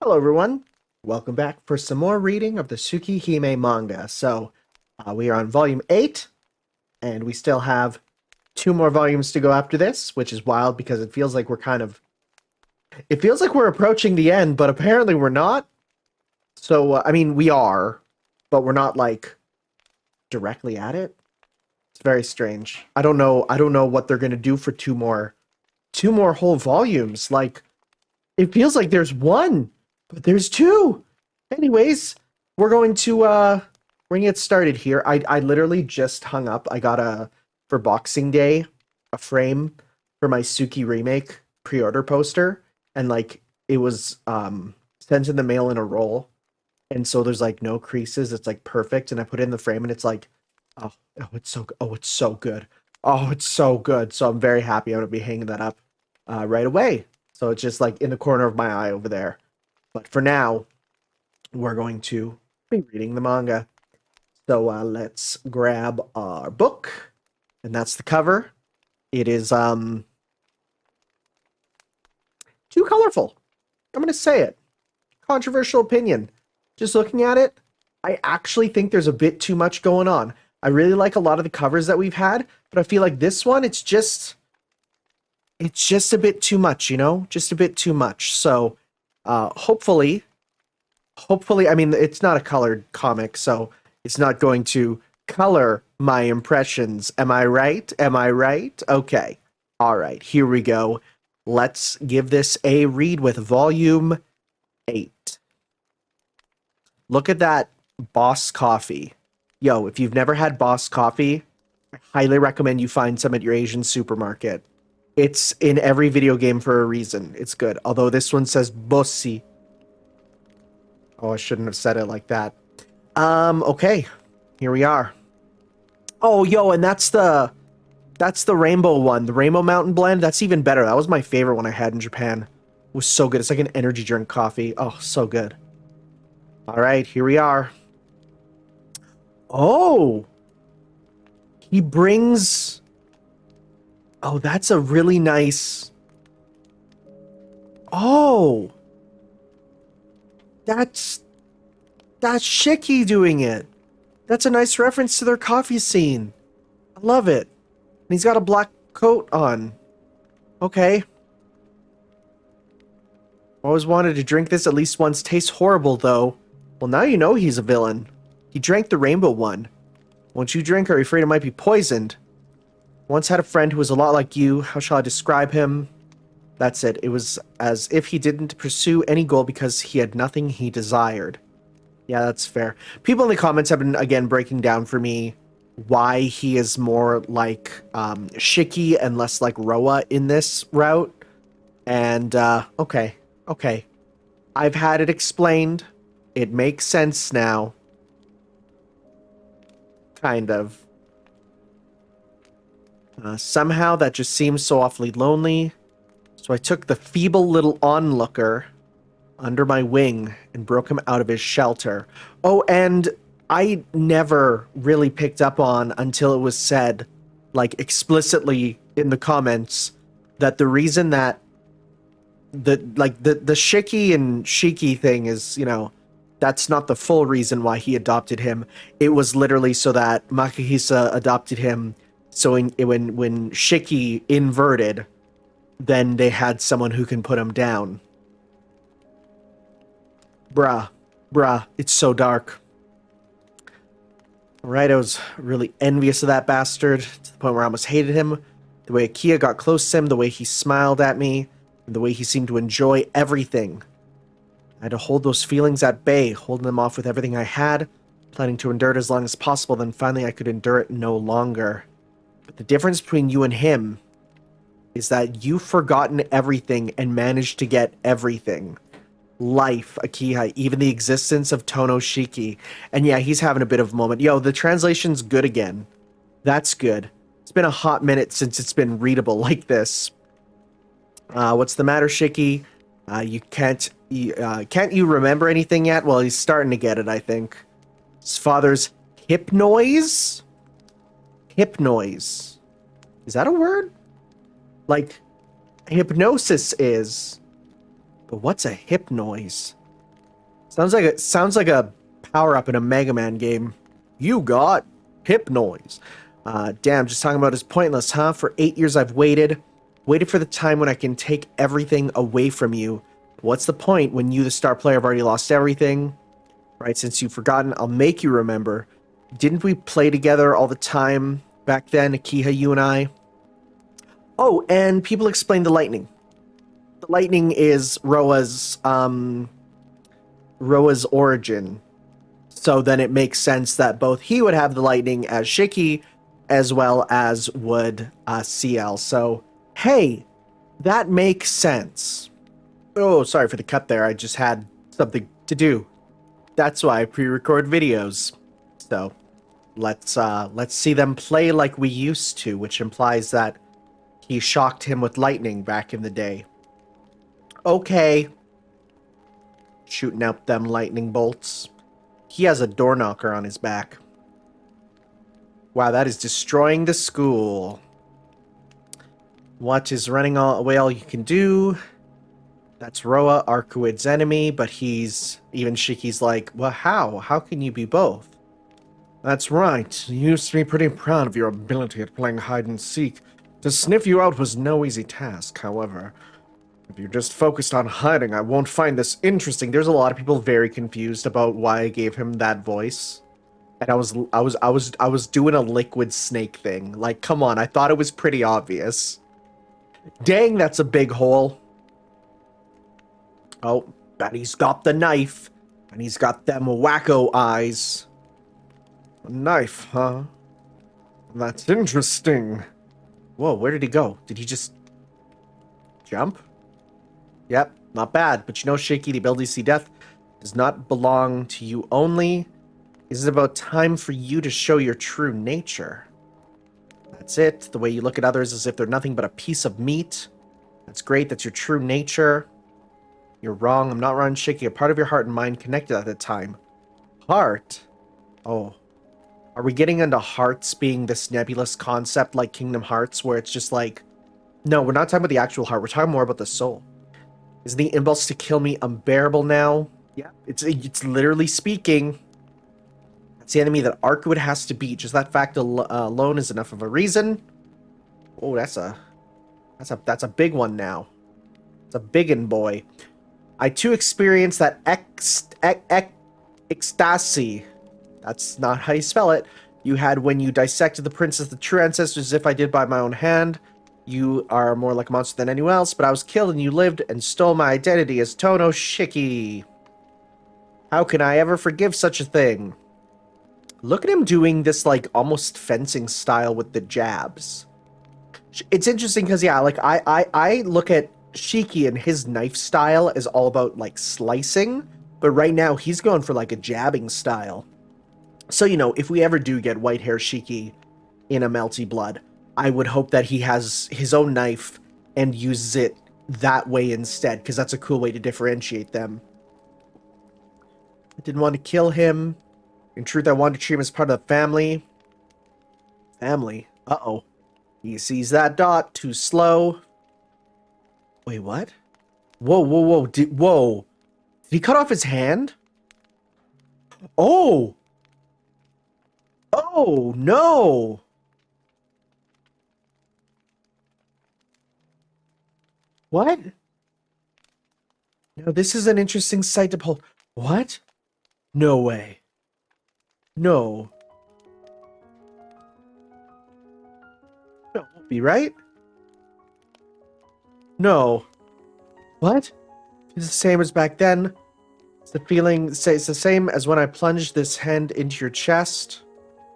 Hello, everyone. Welcome back for some more reading of the Tsukihime manga. We are on volume 8, and we still have 2 more volumes to go after this, which is wild because it feels like it feels like we're approaching the end, but apparently we're not. I mean, we are, but we're not, like, directly at it. It's very strange. I don't know what they're going to do for 2 more whole volumes. Like, it feels like there's 1. But there's 2. Anyways, we're going to get started here. I literally just hung up. I got for Boxing Day, a frame for my Suki remake pre-order poster, and like it was sent in the mail in a roll. And so there's like no creases. It's like perfect. And I put it in the frame and it's like, it's so good. Oh, it's so good. So I'm very happy. I'm gonna be hanging that up right away. So it's just like in the corner of my eye over there. But for now, we're going to be reading the manga. So let's grab our book, and that's the cover. It is too colorful. I'm going to say it. Controversial opinion. Just looking at it, I actually think there's a bit too much going on. I really like a lot of the covers that we've had, but I feel like this one, it's just a bit too much, you know? Just a bit too much. So hopefully, I mean, it's not a colored comic, so it's not going to color my impressions. Am I right? Am I right? Okay. All right, here we go. Let's give this a read with volume 8. Look at that Boss Coffee. Yo, if you've never had Boss Coffee, I highly recommend you find some at your Asian supermarket. It's in every video game for a reason. It's good. Although this one says Bossi. Oh, I shouldn't have said it like that. Okay. Here we are. Oh, yo, and that's the rainbow one. The Rainbow Mountain Blend. That's even better. That was my favorite one I had in Japan. It was so good. It's like an energy drink coffee. Oh, so good. All right, here we are. Oh. He brings... Oh, that's a really nice... Oh. That's Shiki doing it. That's a nice reference to their coffee scene. I love it. And he's got a black coat on. Okay. Always wanted to drink this at least once. Tastes horrible, though. Well, now you know he's a villain. He drank the rainbow one. Once you drink, are you afraid it might be poisoned? Once had a friend who was a lot like you. How shall I describe him? That's it. It was as if he didn't pursue any goal because he had nothing he desired. Yeah, that's fair. People in the comments have been, again, breaking down for me why he is more like Shiki and less like Roa in this route. And, okay. I've had it explained. It makes sense now. Kind of. Somehow that just seems so awfully lonely. So I took the feeble little onlooker under my wing and broke him out of his shelter. Oh, and I never really picked up on until it was said, like, explicitly in the comments, that the reason that the Shiki and Shiki thing is, you know, that's not the full reason why he adopted him. It was literally so that Makihisa adopted him, so when Shiki inverted, then they had someone who can put him down. Bruh, it's so dark. Right, I was really envious of that bastard, to the point where I almost hated him. The way Akia got close to him, the way he smiled at me, and the way he seemed to enjoy everything. I had to hold those feelings at bay, holding them off with everything I had, planning to endure it as long as possible, then finally I could endure it no longer. But the difference between you and him is that you've forgotten everything and managed to get everything. Life, Akiha, even the existence of Tonoshiki. And yeah, he's having a bit of a moment. Yo, the translation's good again. That's good. It's been a hot minute since it's been readable like this. What's the matter, Shiki? Can't you remember anything yet? Well, he's starting to get it, I think. His father's hip noise? Hip noise. Is that a word? Like, hypnosis is. But what's a hip noise? Sounds like a power-up in a Mega Man game. You got hip noise. Damn, just talking about is pointless, huh? For 8 years I've waited for the time when I can take everything away from you. What's the point when you, the star player, have already lost everything? Right, since you've forgotten, I'll make you remember. Didn't we play together all the time back then, Akiha, you and I? Oh, and people explain the lightning. The lightning is Roa's origin. So then it makes sense that both he would have the lightning as Shiki, as well as would CL. So, hey, that makes sense. Oh, sorry for the cut there. I just had something to do. That's why I pre-record videos. So, let's see them play like we used to, which implies that he shocked him with lightning back in the day. Okay. Shooting out them lightning bolts. He has a door knocker on his back. Wow, that is destroying the school. What is running away all you can do? That's Roa, Arkuid's enemy, but even Shiki's like, well, how? How can you be both? That's right. You used to be pretty proud of your ability at playing hide and seek. To sniff you out was no easy task, however. If you're just focused on hiding, I won't find this interesting. There's a lot of people very confused about why I gave him that voice. And I was doing a liquid snake thing. Like, come on, I thought it was pretty obvious. Dang, that's a big hole. Oh, but he's got the knife. And he's got them wacko eyes. A knife, huh? That's interesting. Whoa, where did he go? Did he just jump? Yep, not bad. But you know, Shaky, the ability to see death does not belong to you only. Is it about time for you to show your true nature? That's it. The way you look at others as if they're nothing but a piece of meat. That's great. That's your true nature. You're wrong. I'm not wrong, Shaky. A part of your heart and mind connected at that time. Heart? Oh. Are we getting into hearts being this nebulous concept like Kingdom Hearts, where it's just like, no, we're not talking about the actual heart. We're talking more about the soul. Is the impulse to kill me unbearable now? Yeah, it's literally speaking. It's the enemy that Arkwood has to beat. Just that fact alone is enough of a reason. Oh, that's a big one now. It's a biggin' boy. I too experienced that ecstasy. That's not how you spell it. You had when you dissected the princess, the true ancestors, as if I did by my own hand. You are more like a monster than anyone else, but I was killed and you lived and stole my identity as Tono Shiki. How can I ever forgive such a thing? Look at him doing this, like, almost fencing style with the jabs. It's interesting because, yeah, like, I look at Shiki and his knife style as all about, like, slicing, but right now he's going for, like, a jabbing style. So, you know, if we ever do get white hair Shiki in a Melty Blood, I would hope that he has his own knife and uses it that way instead, because that's a cool way to differentiate them. I didn't want to kill him. In truth, I wanted to treat him as part of the family. Family? Uh-oh. He sees that dot. Too slow. Wait, what? Whoa, whoa, whoa. Whoa. Did he cut off his hand? Oh! Oh, no! What? No, this is an interesting sight to pull. What? No way. No. No, won't be right? No. What? It's the same as back then. It's the feeling, it's the same as when I plunged this hand into your chest.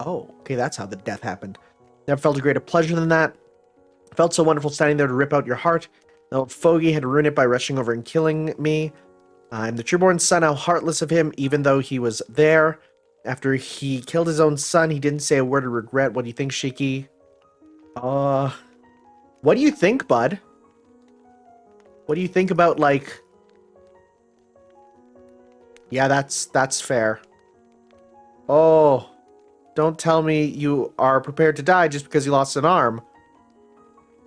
Oh, okay, that's how the death happened. Never felt a greater pleasure than that. It felt so wonderful standing there to rip out your heart. The old fogey had ruined it by rushing over and killing me. I'm the trueborn son, how heartless of him, even though he was there. After he killed his own son, he didn't say a word of regret. What do you think, Shiki? What do you think, bud? What do you think about, like... Yeah, that's fair. Oh, don't tell me you are prepared to die just because you lost an arm.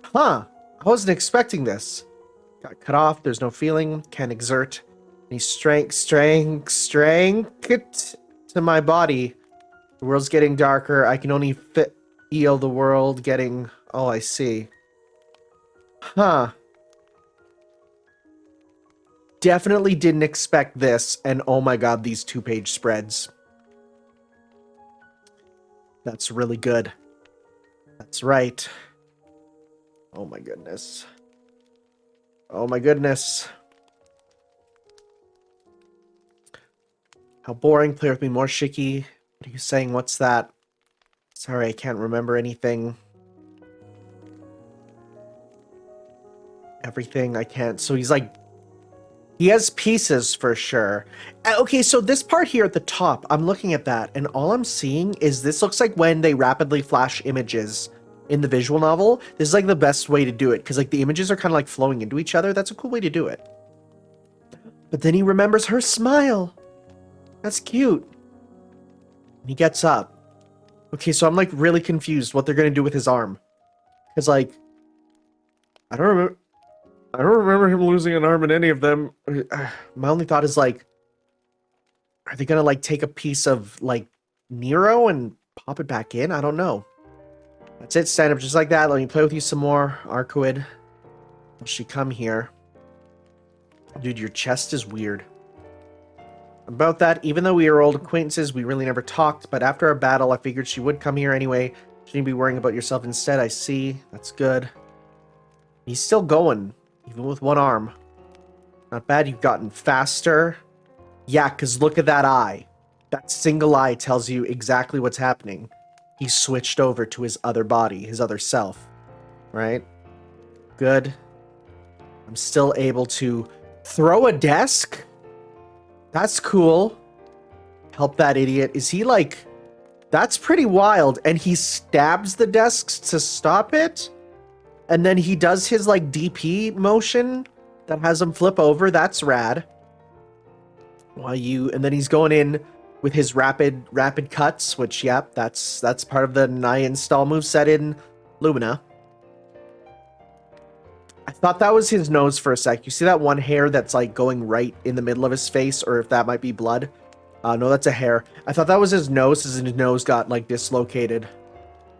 Huh, I wasn't expecting this. Got cut off, there's no feeling, can't exert He's strength to my body. The world's getting darker. I can only feel the world getting... Oh, I see. Huh. Definitely didn't expect this. And oh my god, these 2-page spreads. That's really good. That's right. Oh my goodness. Oh my goodness. How boring. Play with me more, Shiki. What are you saying? What's that? Sorry, I can't remember anything. Everything I can't. So he's like... He has pieces for sure. Okay, so this part here at the top, I'm looking at that, and all I'm seeing is this looks like when they rapidly flash images in the visual novel. This is like the best way to do it, because like the images are kind of like flowing into each other. That's a cool way to do it. But then he remembers her smile. That's cute. And he gets up. Okay, so I'm like really confused what they're going to do with his arm. Because like, I don't remember him losing an arm in any of them. My only thought is like, are they going to like take a piece of like Nero and pop it back in? I don't know. That's it. Stand up just like that. Let me play with you some more. Arcuid. Will she come here? Dude, your chest is weird. About that, even though we are old acquaintances, we really never talked, but after our battle, I figured she would come here anyway. She need be worrying about yourself instead. I see. That's good. He's still going, even with one arm. Not bad. You've gotten faster. Yeah, because look at that eye. That single eye tells you exactly what's happening. He switched over to his other body, his other self. Right? Good. I'm still able to throw a desk? That's cool. Help that idiot. Is he like... That's pretty wild. And he stabs the desks to stop it? And then he does his like DP motion that has him flip over. That's rad. And then he's going in with his rapid cuts, which, yep, that's part of the Nai install moveset in Lumina. I thought that was his nose for a sec. You see that one hair that's like going right in the middle of his face, or if that might be blood? No, that's a hair. I thought that was his nose, as his nose got like dislocated.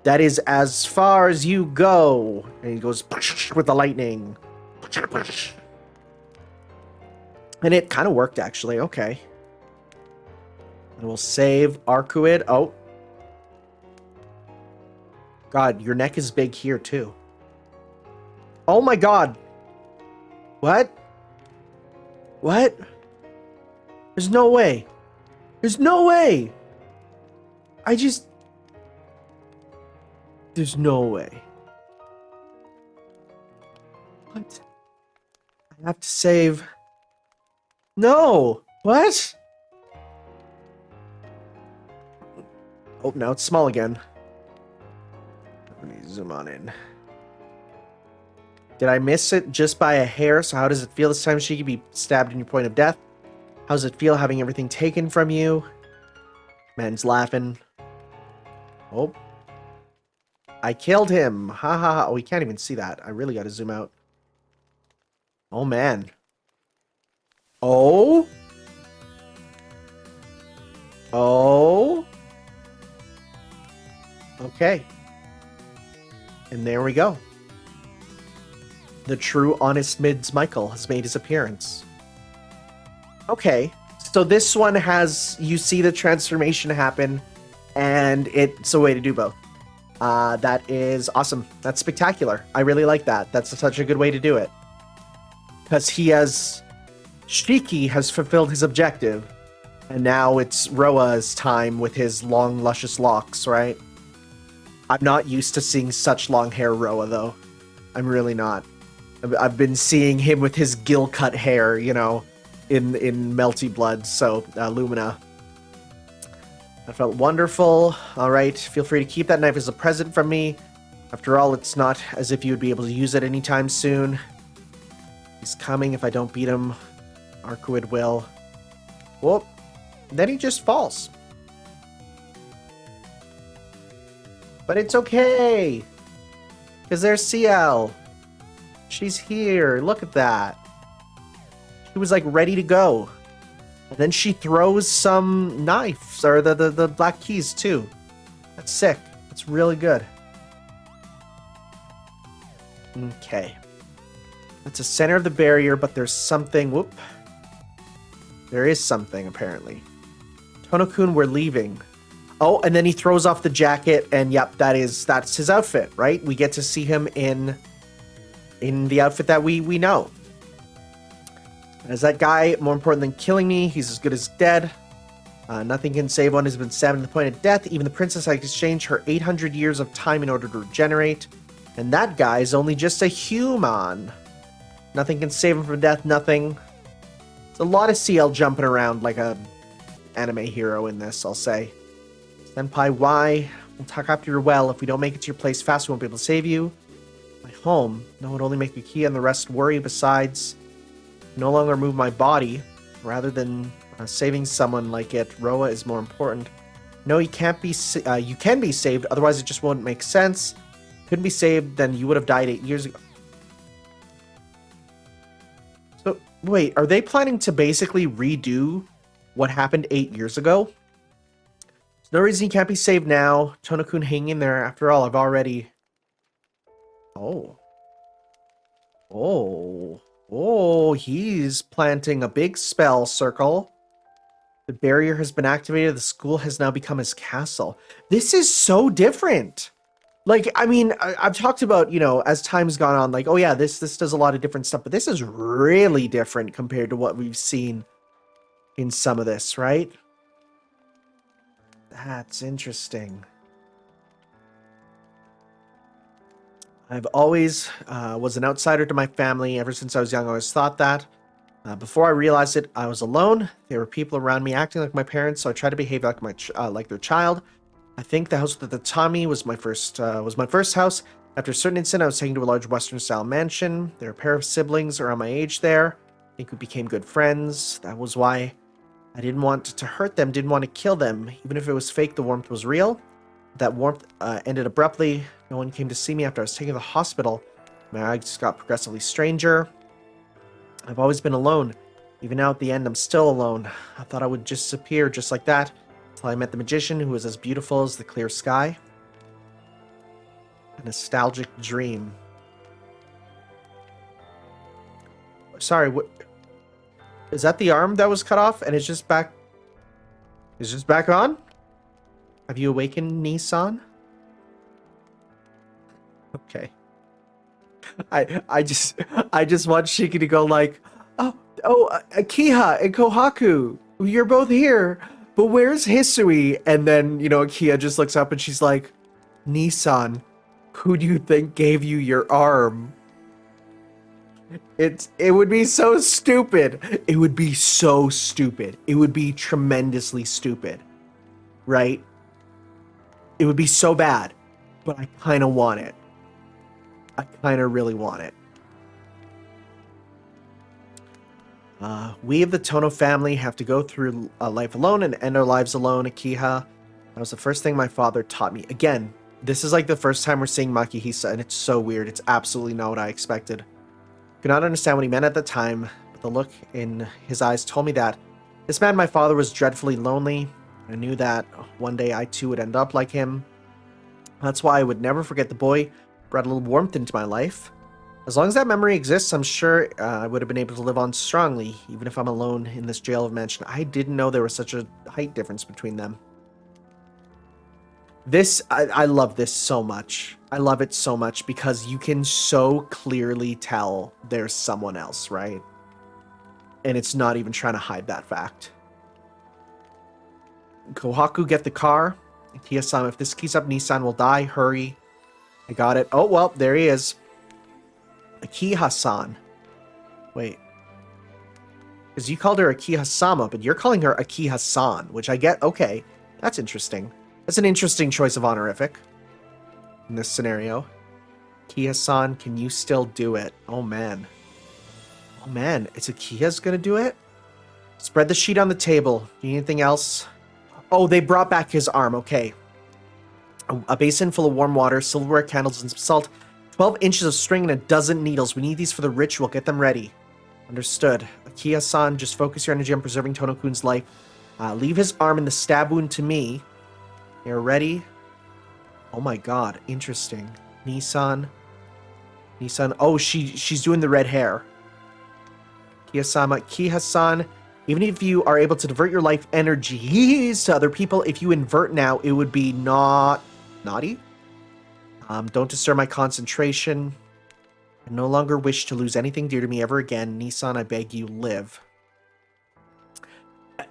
That is as far as you go. And he goes with the lightning. And it kind of worked, actually. Okay. And we'll save Arcuid. Oh. God, your neck is big here, too. Oh my god. What? What? There's no way. There's no way. There's no way. What? I have to save. No. What? Oh, now it's small again. Let me zoom on in. Did I miss it just by a hair? So how does it feel this time? She could be stabbed in your point of death. How does it feel having everything taken from you? Man's laughing. Oh. I killed him. Ha ha ha. Oh, we can't even see that. I really got to zoom out. Oh, man. Oh. Oh. Okay. And there we go. The true honest Mids Michael has made his appearance. Okay. So this one has, you see the transformation happen, and it's a way to do both. That is awesome. That's spectacular. I really like that. That's such a good way to do it. Because Shiki has fulfilled his objective, and now it's Roa's time with his long, luscious locks, right? I'm not used to seeing such long hair Roa, though. I'm really not. I've been seeing him with his gill-cut hair, you know, in Melty Blood, so Lumina. That felt wonderful. All right, feel free to keep that knife as a present from me. After all, it's not as if you would be able to use it anytime soon. He's coming if I don't beat him. Arcuid will. Well, then he just falls. But it's okay, because there's CL. She's here. Look at that. She was like ready to go. And then she throws some knives, or the black keys too. That's sick. That's really good. Okay. That's the center of the barrier, but there's something... Whoop. There is something, apparently. Tono-kun, we're leaving. Oh, and then he throws off the jacket, and yep, that's his outfit, right? We get to see him in the outfit that we know. As that guy, more important than killing me, he's as good as dead. Nothing can save one who's been stabbed to the point of death. Even the princess had exchanged her 800 years of time in order to regenerate. And that guy is only just a human. Nothing can save him from death, nothing. There's a lot of CL jumping around like a anime hero in this, I'll say. Senpai, why? We'll talk after you're well. If we don't make it to your place fast, we won't be able to save you. My home? No, it would only make Yukiya and the rest worry. Besides, no longer move my body. Rather than saving someone like it, Roa is more important. No, you can't be. You can be saved. Otherwise, it just won't make sense. Couldn't be saved, then you would have died 8 years ago. So, wait, are they planning to basically redo what happened 8 years ago? There's no reason he can't be saved now. Tono-kun, hang in there. After all, I've already... Oh, he's planting a big spell circle. The barrier has been activated. The school has now become his castle. This is so different. Like, I mean, I've talked about, you know, as time's gone on, like, oh yeah, this does a lot of different stuff, but this is really different compared to what we've seen in some of this, right? That's interesting. I've always was an outsider to my family. Ever since I was young, I always thought that. Before I realized it, I was alone. There were people around me acting like my parents, so I tried to behave like like their child. I think the house with the Tommy was my first house. After a certain incident, I was taken to a large Western-style mansion. There were a pair of siblings around my age there. I think we became good friends. That was why I didn't want to hurt them, didn't want to kill them. Even if it was fake, the warmth was real. That warmth ended abruptly. No one came to see me after I was taken to the hospital. My eyes got progressively stranger. I've always been alone. Even now at the end, I'm still alone. I thought I would disappear just like that. Until I met the magician, who was as beautiful as the clear sky. A nostalgic dream. Sorry, what? Is that the arm that was cut off and it's just back? It's just back on? Have you awakened, Nissan? Okay. I just want Shiki to go like, Akiha and Kohaku, you're both here. But where's Hisui? And then, you know, Akiha just looks up and she's like, Nissan, who do you think gave you your arm? It would be so stupid. It would be so stupid. It would be tremendously stupid. Right? It would be so bad. But I kind of want it. I kind of really want it. We of the Tono family have to go through life alone and end our lives alone, Akiha. That was the first thing my father taught me. Again, this is like the first time we're seeing Makihisa, and it's so weird. It's absolutely not what I expected. Could not understand what he meant at the time, but the look in his eyes told me that this man, my father, was dreadfully lonely. I knew that one day I too would end up like him. That's why I would never forget the boy. Brought a little warmth into my life. As long as that memory exists, I'm sure I would have been able to live on strongly, even if I'm alone in this jail of mansion. I didn't know there was such a height difference between them. This, I love this so much. I love it so much because you can so clearly tell there's someone else, right? And it's not even trying to hide that fact. Kohaku, get the car. Akiha-san, if this keeps up, Nissan will die. Hurry. I got it. Oh, well, there he is. Akiha-san. Wait. Because you called her Akiha-sama, but you're calling her Akiha-san, which I get. Okay, that's interesting. That's an interesting choice of honorific in this scenario. Akiha-san, can you still do it? Oh, man. Oh, man. It's Akiha's gonna do it? Spread the sheet on the table. Need anything else? Oh, they brought back his arm. Okay. A basin full of warm water, silverware, candles, and some salt. 12 inches of string and a dozen needles. We need these for the ritual. Get them ready. Understood. Akia-san, just focus your energy on preserving Tono-kun's life. Leave his arm in the stab wound to me. You're ready? Oh my god, interesting. Nissan. Oh, she's doing the red hair. Kiha-san, even if you are able to divert your life energies to other people, if you invert now, it would be naughty. Don't disturb my concentration. I no longer wish to lose anything dear to me ever again. Nissan, I beg you, live.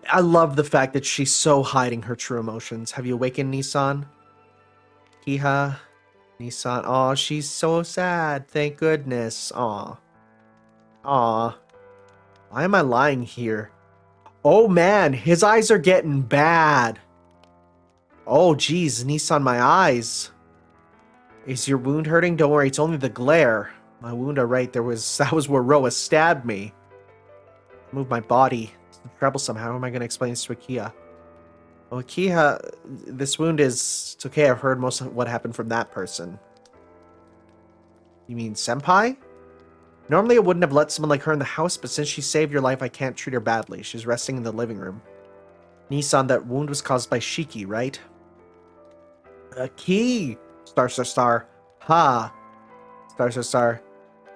I love the fact that she's so hiding her true emotions. Have you awakened, Nissan? Kiha, Nissan. Aw, she's so sad. Thank goodness. Aw. Why am I lying here? Oh man, his eyes are getting bad. Oh geez, Nissan, my eyes. Is your wound hurting? Don't worry, it's only the glare. My wound, alright, that was where Roa stabbed me. Move my body. It's troublesome. How am I going to explain this to Akia? Oh, Akia, this wound it's okay. I've heard most of what happened from that person. You mean Senpai? Normally I wouldn't have let someone like her in the house, but since she saved your life, I can't treat her badly. She's resting in the living room. Nissan, that wound was caused by Shiki, right? Aki! Star. Ha! Star.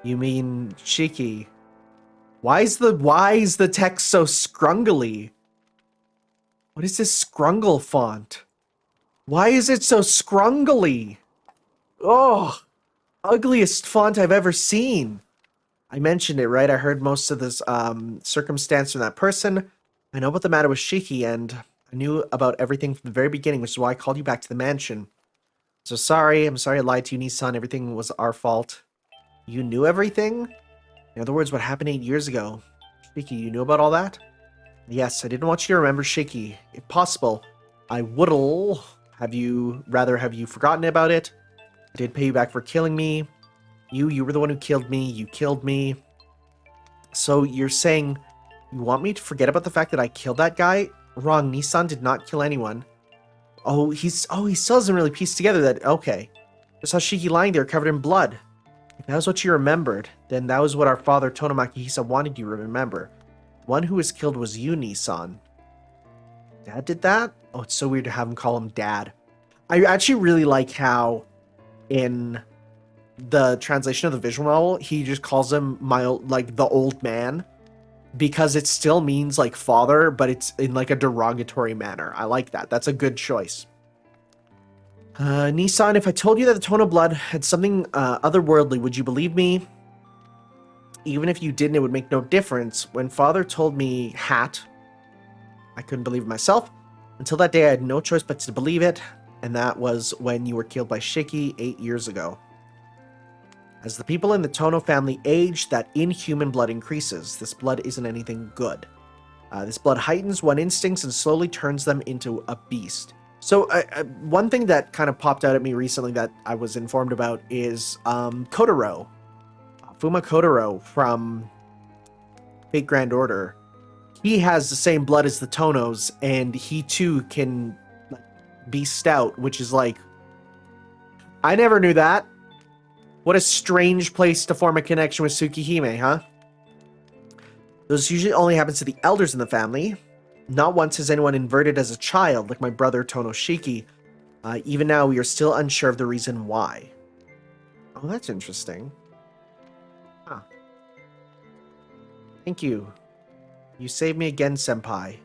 You mean Shiki? Why is the text so scrungly? What is this scrungle font? Why is it so scrungly? Oh, ugliest font I've ever seen. I mentioned it, right? I heard most of this circumstance from that person. I know about the matter with Shiki, and I knew about everything from the very beginning, which is why I called you back to the mansion. So sorry, I'm sorry I lied to you, Nissan. Everything was our fault. You knew everything? In other words, what happened 8 years ago. Shiki, you knew about all that? Yes, I didn't want you to remember Shiki. If possible, I would have you forgotten about it. I did pay you back for killing me. You were the one who killed me. You killed me. So you're saying you want me to forget about the fact that I killed that guy? Wrong, Nissan did not kill anyone. He still doesn't really piece together that, okay. I saw Shiki lying there covered in blood. If that was what you remembered, then that was what our father Tonomaki-hisa wanted you to remember. The one who was killed was you, Nissan. Dad did that? Oh, it's so weird to have him call him Dad. I actually really like how in the translation of the visual novel, he just calls him the old man. Because it still means like father, but it's in like a derogatory manner. I like that. That's a good choice. Nissan, if I told you that the Tono blood had something otherworldly, would you believe me? Even if you didn't, it would make no difference. When father told me hat, I couldn't believe it myself. Until that day, I had no choice but to believe it. And that was when you were killed by Shiki 8 years ago. As the people in the Tono family age, that inhuman blood increases. This blood isn't anything good. This blood heightens one's instincts and slowly turns them into a beast. So one thing that kind of popped out at me recently that I was informed about is Kotaro. Fuma Kotaro from Fate Grand Order. He has the same blood as the Tonos, and he too can be stout, which is like... I never knew that. What a strange place to form a connection with Tsukihime, huh? Those usually only happens to the elders in the family. Not once has anyone inverted as a child, like my brother Tonoshiki. Even now, we are still unsure of the reason why. Oh, that's interesting. Huh. Thank you. You saved me again, Senpai.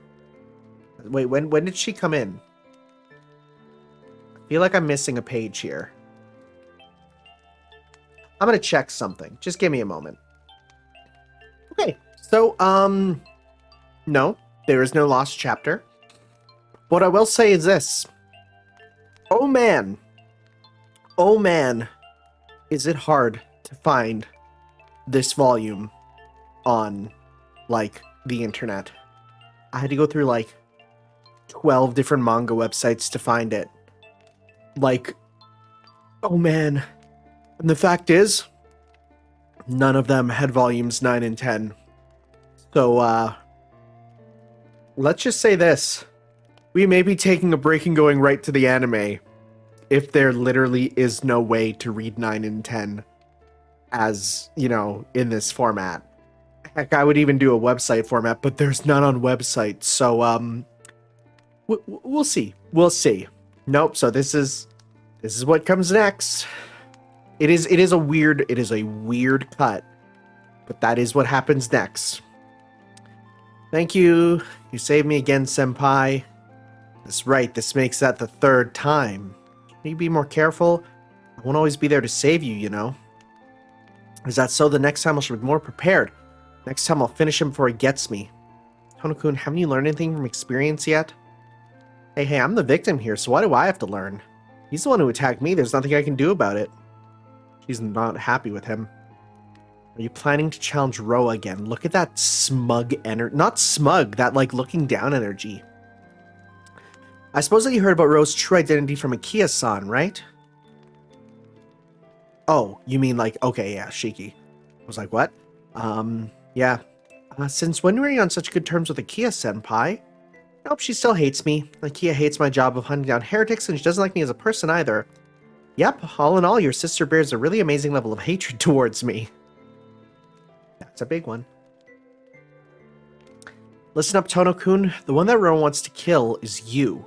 Wait, when did she come in? I feel like I'm missing a page here. I'm gonna check something. Just give me a moment. Okay, so, no, there is no lost chapter. What I will say is this. Oh man, is it hard to find this volume on, like, the internet. I had to go through, like, 12 different manga websites to find it. Like, oh man. And the fact is, none of them had volumes 9 and 10. So, let's just say this. We may be taking a break and going right to the anime if there literally is no way to read 9 and 10 as, you know, in this format. Heck, I would even do a website format, but there's none on website. So, we'll see. We'll see. Nope. So this is what comes next. It is a weird cut, but that is what happens next. Thank you. You saved me again, senpai. That's right. This makes that the third time. Can you be more careful? I won't always be there to save you, you know. Is that so? The next time I should be more prepared. Next time I'll finish him before he gets me. Tono-kun, haven't you learned anything from experience yet? Hey, I'm the victim here, so why do I have to learn? He's the one who attacked me. There's nothing I can do about it. She's not happy with him. Are you planning to challenge Roa again? Look at that smug energy. Not smug, that like looking down energy. I suppose that you heard about Roa's true identity from Akia-san, right? Oh, you mean like, okay, yeah, Shiki. I was like, what? Yeah. Since when were you on such good terms with Akia-senpai? Nope, she still hates me. Akia hates my job of hunting down heretics, and she doesn't like me as a person either. Yep, all in all, your sister bears a really amazing level of hatred towards me. That's a big one. Listen up, Tono-kun. The one that Roa wants to kill is you.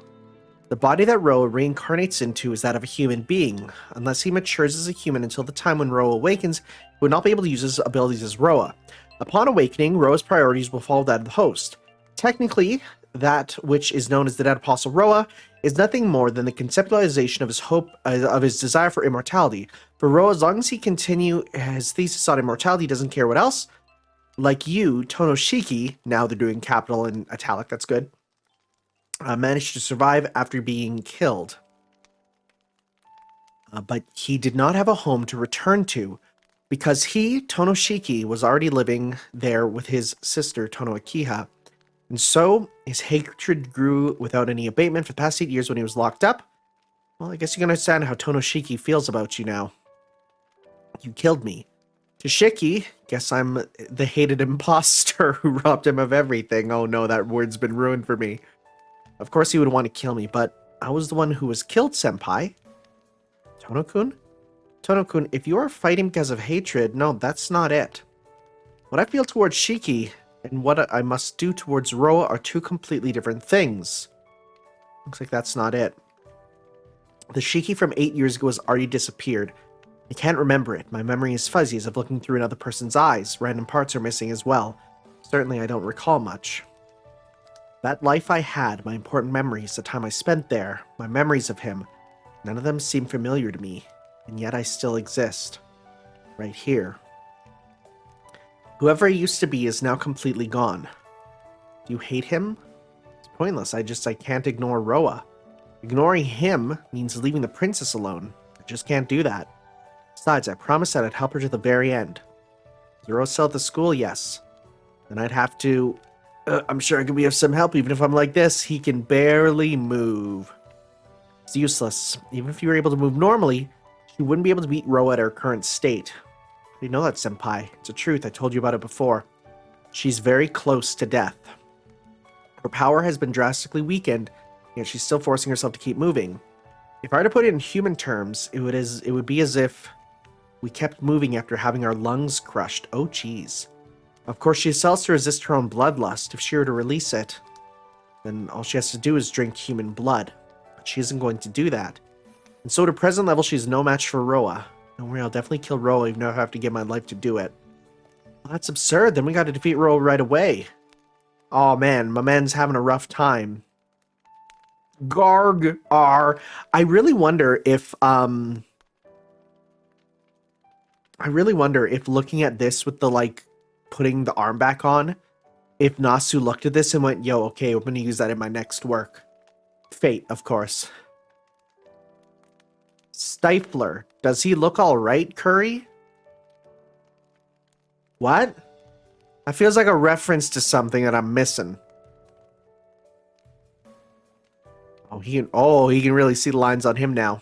The body that Roa reincarnates into is that of a human being. Unless he matures as a human until the time when Roa awakens, he would not be able to use his abilities as Roa. Upon awakening, Roa's priorities will follow that of the host. Technically, that which is known as the dead apostle Roa is nothing more than the conceptualization of his hope, of his desire for immortality. For Roa, as long as he continue his thesis on immortality, he doesn't care what else. Like you, Tonoshiki, now they're doing capital and italic, that's good, managed to survive after being killed. But he did not have a home to return to, because he, Tonoshiki, was already living there with his sister, Tono-Akiha. And so, his hatred grew without any abatement for the past 8 years when he was locked up. Well, I guess you can understand how Tonoshiki feels about you now. You killed me. To Shiki, guess I'm the hated imposter who robbed him of everything. Oh no, that word's been ruined for me. Of course he would want to kill me, but I was the one who was killed, senpai. Tono-kun? Tono-kun, if you are fighting because of hatred, no, that's not it. What I feel towards Shiki and what I must do towards Roa are two completely different things. Looks like that's not it. The Shiki from 8 years ago has already disappeared. I can't remember it. My memory is fuzzy as if looking through another person's eyes. Random parts are missing as well. Certainly I don't recall much. That life I had, my important memories, the time I spent there, my memories of him, none of them seem familiar to me, and yet I still exist. Right here. Whoever I used to be is now completely gone. Do you hate him? It's pointless. I can't ignore Roa. Ignoring him means leaving the princess alone. I just can't do that. Besides, I promised that I'd help her to the very end. Is Roa still at the school? Yes. Then I'd have to... I'm sure I could be of some help even if I'm like this. He can barely move. It's useless. Even if you were able to move normally, you wouldn't be able to beat Roa at her current state. You know that, senpai. It's a truth. I told you about it before. She's very close to death. Her power has been drastically weakened, yet she's still forcing herself to keep moving. If I were to put it in human terms, it would be as if we kept moving after having our lungs crushed. Oh, jeez. Of course, she still has to resist her own bloodlust. If she were to release it, then all she has to do is drink human blood. But she isn't going to do that. And so, at her present level, she's no match for Roa. Don't worry, I'll definitely kill Roa even if I have to give my life to do it. Well, that's absurd. Then we got to defeat Roa right away. Oh man, my man's having a rough time. Garg-ar. I really wonder if looking at this with the like putting the arm back on, if Nasu looked at this and went, yo, okay, I'm gonna use that in my next work. Fate, of course. Stifler. Does he look alright, Curry? What? That feels like a reference to something that I'm missing. Oh, he can really see the lines on him now.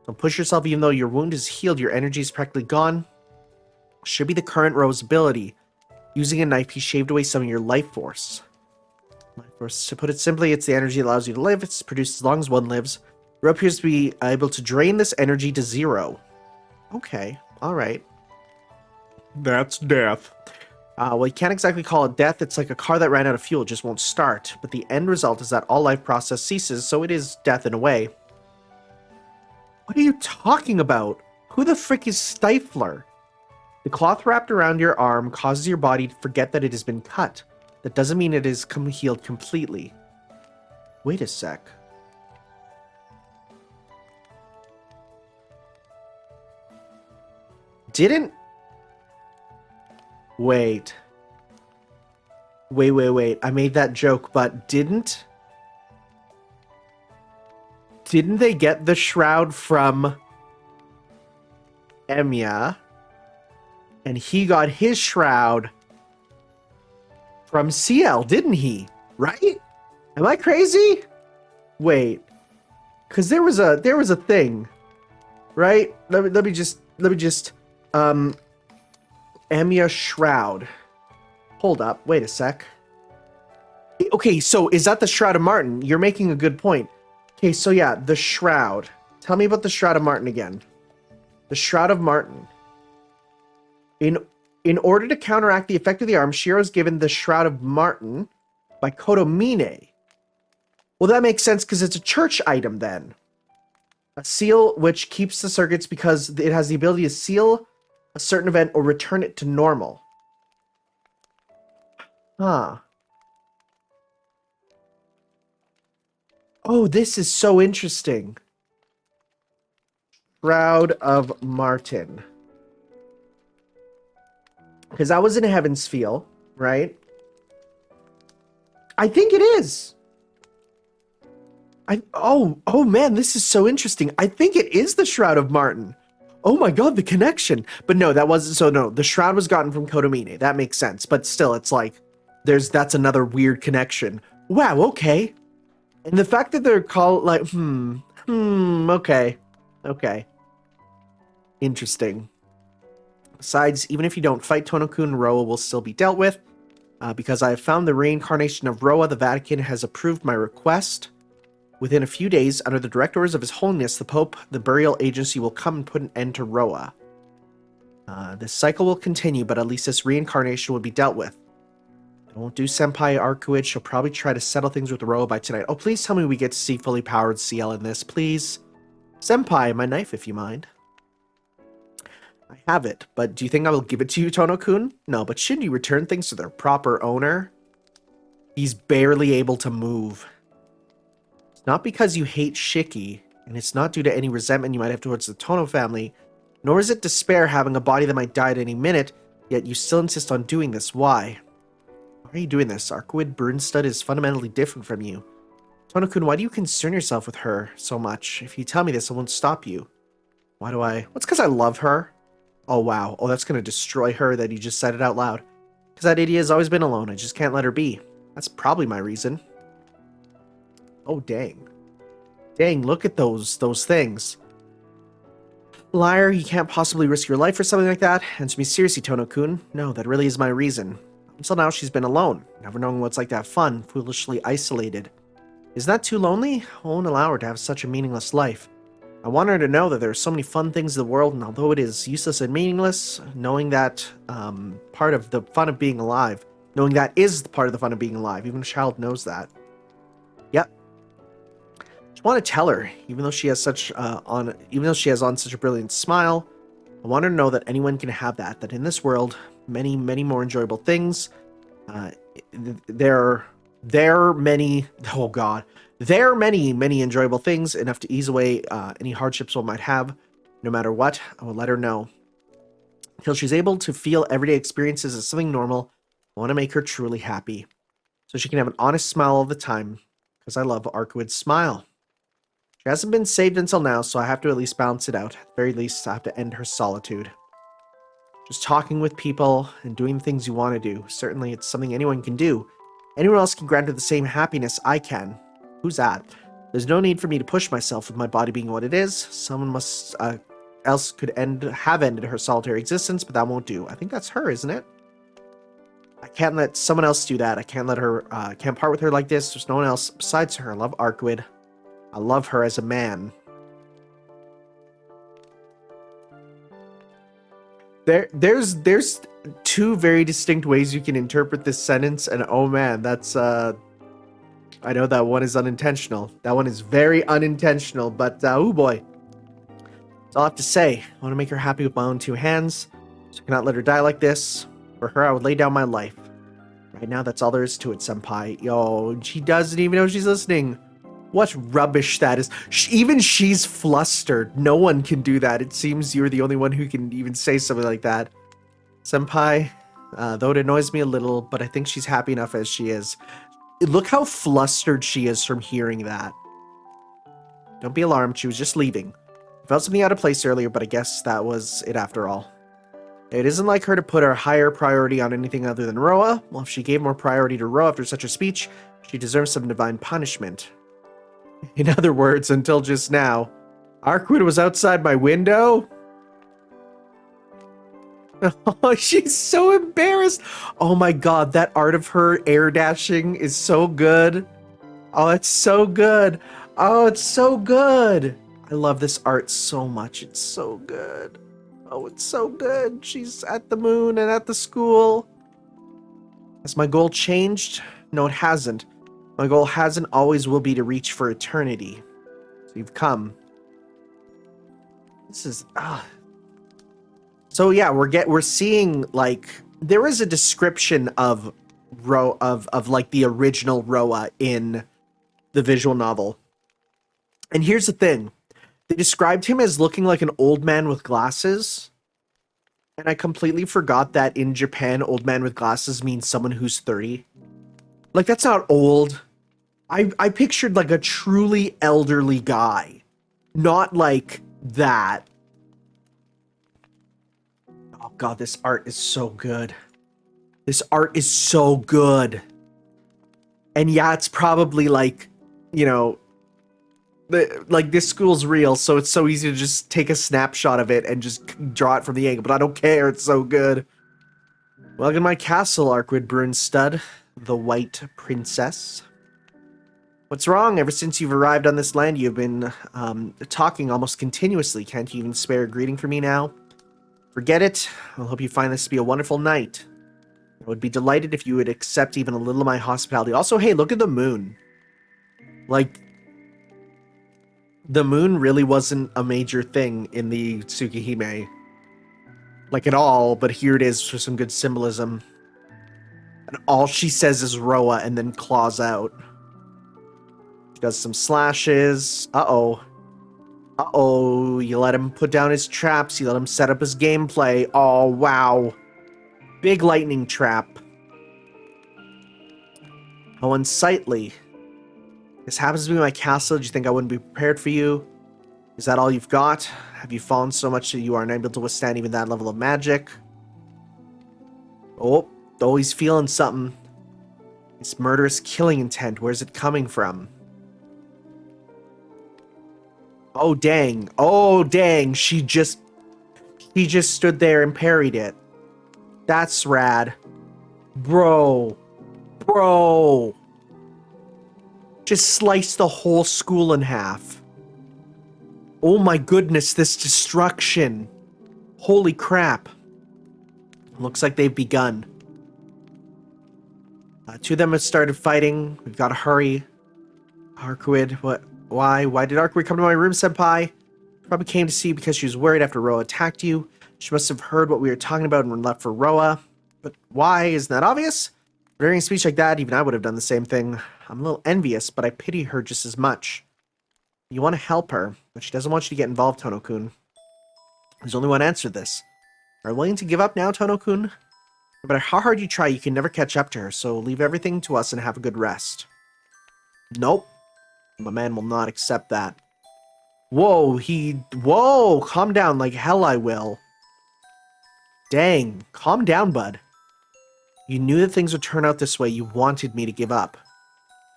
Don't push yourself even though your wound is healed, your energy is practically gone. Should be the current Ro's ability. Using a knife, he shaved away some of your life force. Life force. To put it simply, it's the energy that allows you to live. It's produced as long as one lives. Ro appears to be able to drain this energy to 0. Okay, alright. That's death. Well, you can't exactly call it death. It's like a car that ran out of fuel, just won't start. But the end result is that all life process ceases, so it is death in a way. What are you talking about? Who the frick is Stifler? The cloth wrapped around your arm causes your body to forget that it has been cut. That doesn't mean it is healed completely. Wait a sec. Didn't... Wait. Wait. I made that joke, but didn't they get the shroud from Emiya? And he got his shroud from CL, didn't he? Right? Am I crazy? Wait. Cause there was a thing. Right? Let me just Emiya shroud. Hold up, wait a sec. Okay, so is that the Shroud of Martin? You're making a good point. Okay, so yeah, the Shroud. Tell me about the Shroud of Martin again. The Shroud of Martin. In order to counteract the effect of the arm, Shiro is given the Shroud of Martin by Kotomine. Well, that makes sense because it's a church item then. A seal which keeps the circuits because it has the ability to seal a certain event or return it to normal. Huh. Oh, this is so interesting. Shroud of Martin. Because that was in Heaven's Feel, right? I think it is. Oh man, this is so interesting. I think it is the Shroud of Martin. Oh my god, the connection. But no, that wasn't. So no, the shroud was gotten from Kotomine. That makes sense. But still, it's like that's another weird connection. Wow, okay. And the fact that they're called like okay. Interesting. Besides, even if you don't fight Tono-kun, Roa will still be dealt with. Because I have found the reincarnation of Roa, the Vatican has approved my request. Within a few days, under the direct orders of His Holiness, the Pope, the burial agency will come and put an end to Roa. This cycle will continue, but at least this reincarnation will be dealt with. I won't do Senpai Arkuid. She'll probably try to settle things with Roa by tonight. Oh, please tell me we get to see fully powered CL in this, please. Senpai, my knife, if you mind. I have it, but do you think I will give it to you, Tono-kun? No, but shouldn't you return things to their proper owner? He's barely able to move. It's not because you hate Shiki, and it's not due to any resentment you might have towards the Tono family, nor is it despair having a body that might die at any minute, yet you still insist on doing this. Why? Why are you doing this? Arkuid Brunstad is fundamentally different from you. Tono-kun, why do you concern yourself with her so much? If you tell me this, I won't stop you. Why do I? Well, it's because I love her. Oh, wow. Oh, that's going to destroy her that you just said it out loud. Because that idiot has always been alone. I just can't let her be. That's probably my reason. Oh, dang. Dang, look at those things. Liar, you can't possibly risk your life for something like that. Answer me seriously, Tono-kun. No, that really is my reason. Until now, she's been alone, never knowing what's like to have fun, foolishly isolated. Isn't that too lonely? I won't allow her to have such a meaningless life. I want her to know that there are so many fun things in the world, and although it is useless and meaningless, knowing that part of the fun of being alive, knowing that is part of the fun of being alive, even a child knows that. Yep. I want to tell her, even though she has on such a brilliant smile, I want her to know that anyone can have that. That in this world, many more enjoyable things. There are many enjoyable things, enough to ease away any hardships one might have. No matter what, I will let her know. Until she's able to feel everyday experiences as something normal, I want to make her truly happy. So she can have an honest smile all the time, because I love Arkuid's smile. She hasn't been saved until now, so I have to at least balance it out. At the very least, I have to end her solitude. Just talking with people and doing the things you want to do. Certainly, it's something anyone can do. Anyone else can grant her the same happiness I can. Who's that? There's no need for me to push myself with my body being what it is. Someone else could have ended her solitary existence, but that won't do. I think that's her, isn't it? I can't let someone else do that. I can't let her, can't part with her like this. There's no one else besides her. I love Arkuid. I love her as a man. There's two very distinct ways you can interpret this sentence, and oh man, that's I know that one is unintentional. That one is very unintentional, but oh boy. That's all I have to say. I want to make her happy with my own two hands, so I cannot let her die like this. For her, I would lay down my life. Right now, that's all there is to it, senpai. Yo, she doesn't even know she's listening. What rubbish that is. Even she's flustered. No one can do that. It seems you're the only one who can even say something like that. Senpai, though it annoys me a little, but I think she's happy enough as she is. Look how flustered she is from hearing that. Don't be alarmed. She was just leaving. I felt something out of place earlier, but I guess that was it after all. It isn't like her to put her higher priority on anything other than Roa. Well, if she gave more priority to Roa after such a speech, she deserves some divine punishment. In other words, until just now, Arkwood was outside my window? Oh, she's so embarrassed. Oh my god, that art of her air dashing is so good. Oh, it's so good. Oh, it's so good. I love this art so much. It's so good. Oh, it's so good. She's at the moon and at the school. Has my goal changed? No, it hasn't. My goal has and always will be to reach for eternity. So you've come. This is So yeah, we're seeing like there is a description of like the original Roa in the visual novel. And here's the thing. They described him as looking like an old man with glasses. And I completely forgot that in Japan, old man with glasses means someone who's 30. Like, that's not old. I pictured like a truly elderly guy. Not like that. Oh god, this art is so good. This art is so good. And yeah, it's probably like, you know, like this school's real, so it's so easy to just take a snapshot of it and just draw it from the angle, but I don't care, it's so good. Welcome to my castle, Arkwood Brunstud, the White Princess. What's wrong? Ever since you've arrived on this land, you've been talking almost continuously. Can't you even spare a greeting for me now? Forget it. I hope you find this to be a wonderful night. I would be delighted if you would accept even a little of my hospitality. Also, hey, look at the moon. Like, the moon really wasn't a major thing in the Tsukihime. Like, at all, but here it is for some good symbolism. And all she says is Roa and then claws out. She does some slashes. Uh-oh. Uh-oh. You let him put down his traps. You let him set up his gameplay. Oh, wow. Big lightning trap. How unsightly. This happens to be my castle. Do you think I wouldn't be prepared for you? Is that all you've got? Have you fallen so much that you are unable to withstand even that level of magic? Oh, he's feeling something. This murderous killing intent, where's it coming from? Oh, dang. Oh, dang. She just stood there and parried it. That's rad. Bro. Just sliced the whole school in half. Oh my goodness, this destruction. Holy crap. Looks like they've begun. Two of them have started fighting. We've got to hurry. Arkwood, what? Why? Why did Arkwood come to my room, senpai? She probably came to see you because she was worried after Roa attacked you. She must have heard what we were talking about and left for Roa. But why? Isn't that obvious? During a speech like that, even I would have done the same thing. I'm a little envious, but I pity her just as much. You want to help her, but she doesn't want you to get involved, Tono-kun. There's only one answer to this. Are you willing to give up now, Tono-kun? No matter how hard you try, you can never catch up to her, so leave everything to us and have a good rest. Nope. My man will not accept that. Whoa, calm down like hell I will. Dang, calm down, bud. You knew that things would turn out this way. You wanted me to give up.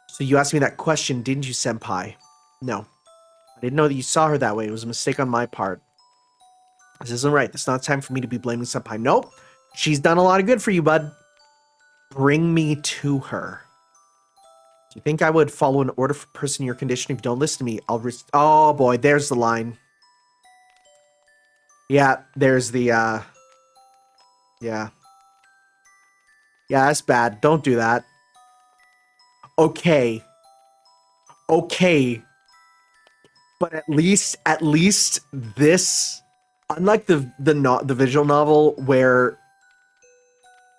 So you asked me that question, didn't you, senpai? No. I didn't know that you saw her that way. It was a mistake on my part. This isn't right. It's not time for me to be blaming senpai. Nope. She's done a lot of good for you, bud. Bring me to her. Do you think I would follow an order for a person in your condition? If you don't listen to me, I'll oh boy, there's the line. Yeah, there's the, yeah. Yeah, that's bad. Don't do that. Okay. Okay. But at least this, unlike the visual novel where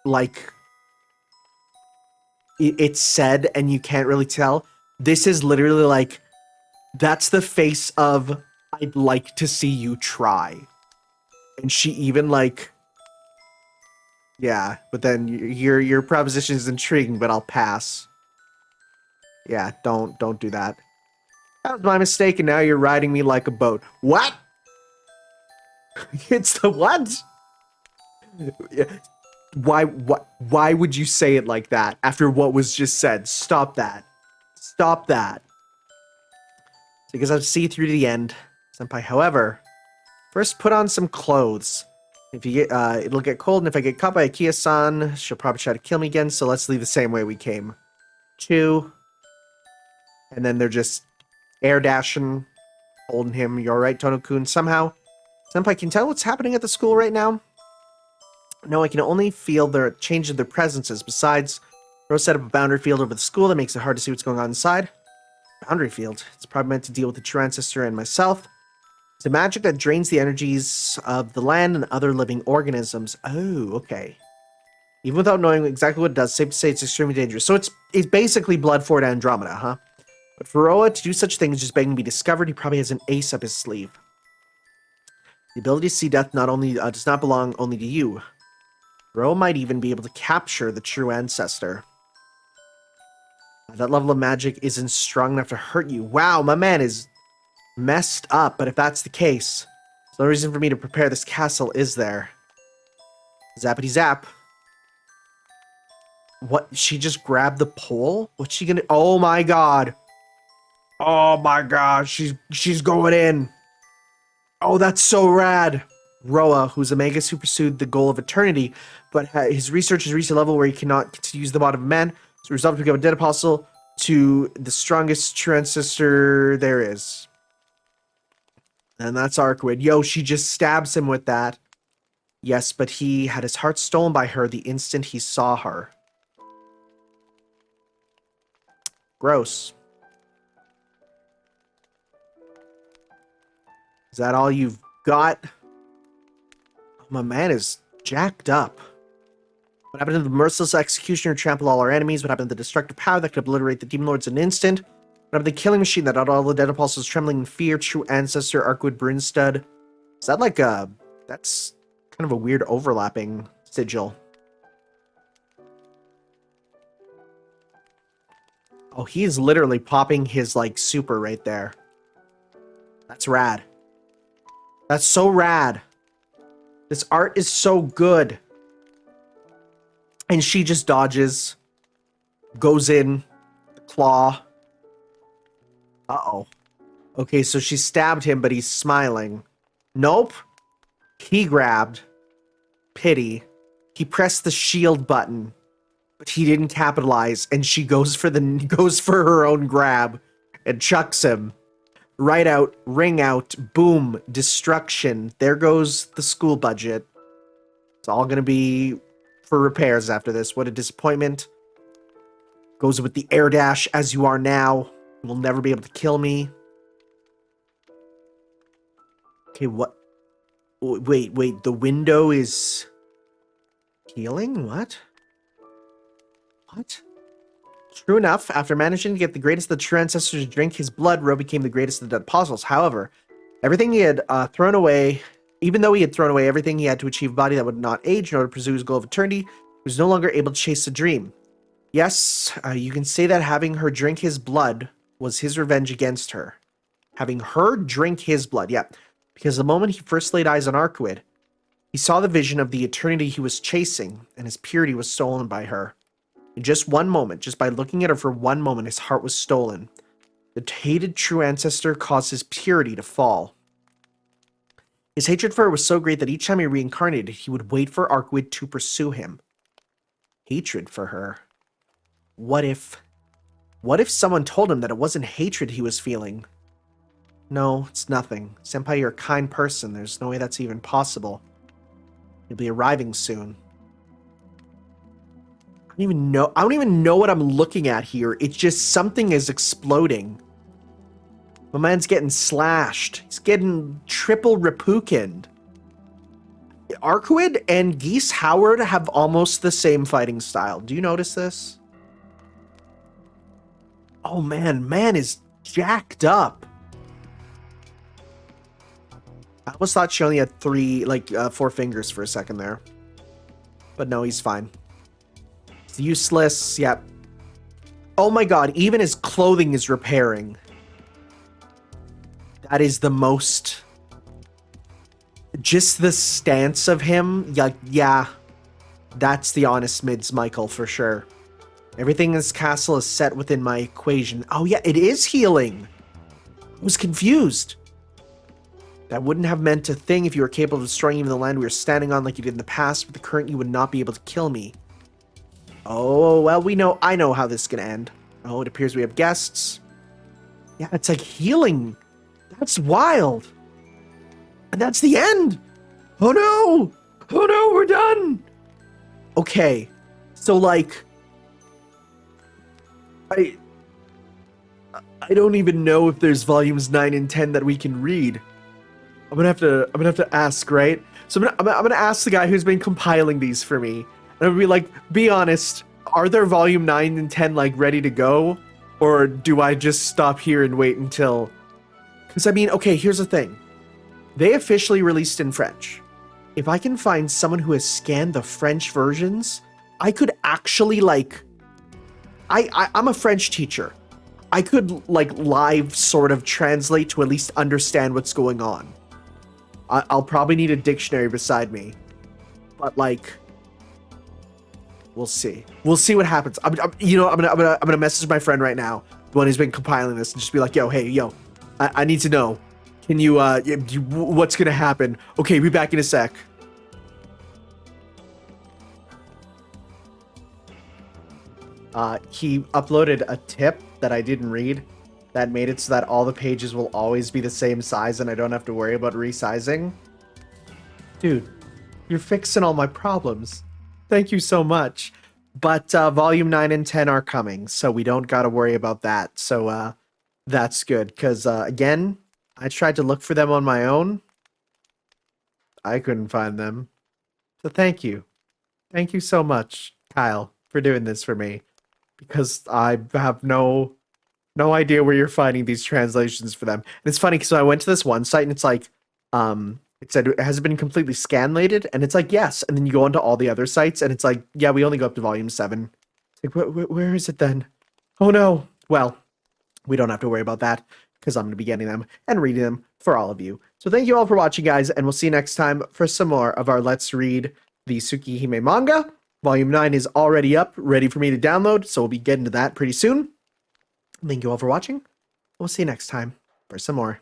like it's said and you can't really tell, this is literally like that's the face of I'd like to see you try. And she even like yeah, but then your proposition is intriguing, but I'll pass. Yeah, don't do that. That was my mistake, and now you're riding me like a boat. What? It's the what? Why would you say it like that after what was just said? Stop that. Stop that. Because I'll see through to the end, Senpai. However, first put on some clothes. If you get, it'll get cold, and if I get caught by Akia-san, she'll probably try to kill me again. So let's leave the same way we came. 2, and then they're just air dashing, holding him. You're right, Tono-kun. Somehow, Senpai, can tell what's happening at the school right now. No, I can only feel the change in their presences. Besides, Rose set up a boundary field over the school that makes it hard to see what's going on inside. Boundary field. It's probably meant to deal with the true ancestor and myself. It's a magic that drains the energies of the land and other living organisms. Oh, okay. Even without knowing exactly what it does, safe to say it's extremely dangerous. So it's basically Blood Fort Andromeda, huh? But for Roa to do such things just begging to be discovered, he probably has an ace up his sleeve. The ability to see death not only does not belong only to you. Roa might even be able to capture the true ancestor. That level of magic isn't strong enough to hurt you. Wow, my man is messed up, but if that's the case, there's no reason for me to prepare this castle, is there? Zappity zap. What? She just grabbed the pole? What's she gonna... Oh my god. Oh my god, she's going in. Oh, that's so rad. Roa, who's a magus who pursued the goal of eternity, but his research has reached a level where he cannot use the body of man, so resolved to become a dead apostle to the strongest true ancestor there is. And that's Arkwid. Yo, she just stabs him with that. Yes, but he had his heart stolen by her the instant he saw her. Gross. Is that all you've got? My man is jacked up. What happened to the merciless executioner who trampled all our enemies? What happened to the destructive power that could obliterate the demon lords in an instant? What happened to the killing machine that had all the dead apostles trembling in fear? True ancestor Arkwid Brinstud. Is that like a... That's kind of a weird overlapping sigil. Oh, he's literally popping his, like, super right there. That's rad. That's so rad. This art is so good. And she just dodges. Goes in. Claw. Uh-oh. Okay, so she stabbed him, but he's smiling. Nope. He grabbed. Pity. He pressed the shield button. But he didn't capitalize, and she goes for her own grab and chucks him. Right out, ring out, boom, destruction. There goes the school budget. It's all gonna be for repairs after this. What a disappointment. Goes with the air dash as you are now. You will never be able to kill me. Okay, what? Wait, the window is healing? What? What? True enough, after managing to get the greatest of the true ancestors to drink his blood, Ro became the greatest of the dead apostles. However, everything he had thrown away, even though he had thrown away everything he had to achieve a body that would not age in order to pursue his goal of eternity, he was no longer able to chase the dream. Yes, you can say that having her drink his blood was his revenge against her. Having her drink his blood, yeah. Because the moment he first laid eyes on Arkwid, he saw the vision of the eternity he was chasing, and his purity was stolen by her. In just one moment, just by looking at her for one moment, his heart was stolen. The hated true ancestor caused his purity to fall. His hatred for her was so great that each time he reincarnated, he would wait for Arkwid to pursue him. Hatred for her. What if someone told him that it wasn't hatred he was feeling? No, it's nothing. Senpai, you're a kind person. There's no way that's even possible. He'll be arriving soon. I don't even know what I'm looking at here. It's just something is exploding. My man's getting slashed. He's getting triple Reppukened. Arcuid and Geese Howard have almost the same fighting style. Do you notice this? Oh man is jacked up. I almost thought she only had 4 fingers for a second there. But no, he's fine. It's useless, yep. Oh my god, even his clothing is repairing. That is the most... Just the stance of him, yeah. That's the honest mids Michael for sure. Everything in this castle is set within my equation. Oh yeah, it is healing. I was confused. That wouldn't have meant a thing if you were capable of destroying even the land we were standing on like you did in the past. With the current, you would not be able to kill me. Oh, well, I know how this is going to end. Oh, it appears we have guests. Yeah, it's like healing. That's wild. And that's the end. Oh no. Oh no, we're done. Okay. So like, I don't even know if there's volumes 9 and 10 that we can read. I'm gonna have to ask, right? So I'm gonna ask the guy who's been compiling these for me. And I'm gonna be like, be honest, are there volume 9 and 10 like ready to go? Or do I just stop here and wait until... Because I mean, okay, here's the thing. They officially released in French. If I can find someone who has scanned the French versions, I could actually like... I'm a French teacher. I could like live sort of translate to at least understand what's going on. I'll probably need a dictionary beside me. But like... We'll see. We'll see what happens. I'm gonna message my friend right now, the one who's been compiling this, and just be like, yo, I need to know. Can you, what's gonna happen? Okay, be back in a sec. He uploaded a tip that I didn't read that made it so that all the pages will always be the same size and I don't have to worry about resizing. Dude, you're fixing all my problems. Thank you so much. But volume 9 and 10 are coming, so we don't got to worry about that. So that's good, because again, I tried to look for them on my own. I couldn't find them. So thank you. Thank you so much, Kyle, for doing this for me. Because I have no idea where you're finding these translations for them. And it's funny, because I went to this one site, and it's like, it said, has it been completely scanlated? And it's like, yes. And then you go onto all the other sites, and it's like, yeah, we only go up to volume 7. It's like, where is it then? Oh no. Well, we don't have to worry about that, because I'm going to be getting them and reading them for all of you. So thank you all for watching, guys, and we'll see you next time for some more of our Let's Read the Tsukihime manga. Volume 9 is already up, ready for me to download, so we'll be getting to that pretty soon. Thank you all for watching. We'll see you next time for some more.